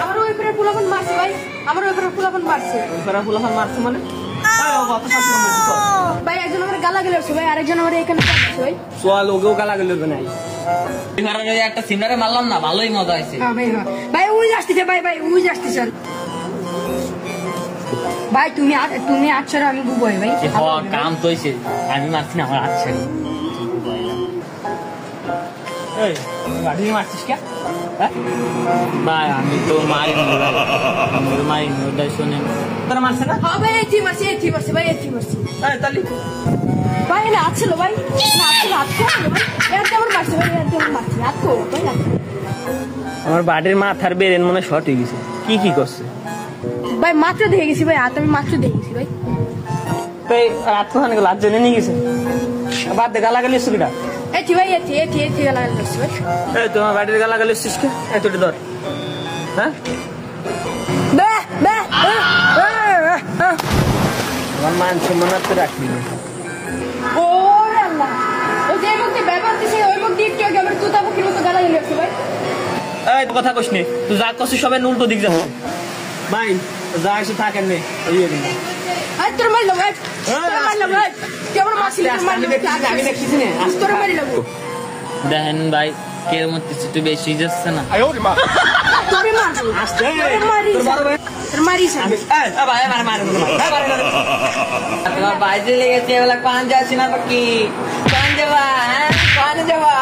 আমার ওই করে ফুলাফান মারছে ভাই, আমার ওই করে ফুলাফান মারছে। ওই করে ফুলাফান মারছে মানে? ভাই একজন আমার গালা গেলে ভাই, আরেকজন আমার এখানে ভাই সোয়াল ওকেও গালা গেলে নাই। একটা সিমনারে মারলাম না, ভালোই মজা হয়েছে। হ্যাঁ ভাই, হ্যাঁ ভাই ওই আসতেছে, ভাই ভাই ওই আসতেছেন ভাই। তুমি আচ্ছা আমি বুবু ভাই। কাম তো হয়েছে, আমি মারছি না, আমার আচ্ছা মারছিস কে? ভাই আমি তো মারিনি ভাই, ওটাই শোনেন। তোরা মারছে না? হ্যাঁ ভাই এটি মারছি, এটি মারছি ভাই, এটি মারছি তাহলে ভাই। না আসছিল ভাই, না আসছিল আটকো ভাই, এর তেমন মারছে ভাই, এর তেমন মারছি আটকো ভাই। আমার বাড়ির মাথার বেরেন মনে শর্ট হয়ে গেছে। কি করছে ভাই? মাত্র দেখে গেছি ভাই, হাত আমি মাত্র দেখে গেছি ভাই। তাই রাত কোথানে গেল? হাত জেনে নিয়ে গেছে। বাদ দে, গালা গালি সুবিধা। এটি ভাই, এটি গালা করছি ভাই। এই তোমার বাড়ির গালা গালি শিসকে এতটি ধর। হ্যাঁ আমার মান সম্মান তো রাখবি না। ও আল্লাহ, ও যে মুখে ব্যবহার দিছে ওই মুখ দিয়ে একটু আগে আমার তুতা মুখের মতো গালা গেছে ভাই। এই কথা কইস নি, তুই যা করছিস সবাই উল্টো দিক যাচ্ছে ভাই। যা এসে থাকেন নে ওই দিন আই তোর মারলো ভাই, তোর মারলো ভাই, কেমন মারছিস? আমি দেখছিস না তোর মারলো দেখেন ভাই, কে মধ্যে একটু বেশি যাচ্ছে না। তোর মারলো আস্তে তোর মারিস তোমার বাইরে লেগেছে, এগুলা কান যাচ্ছি না কি? কান যাবা, কান যাবা।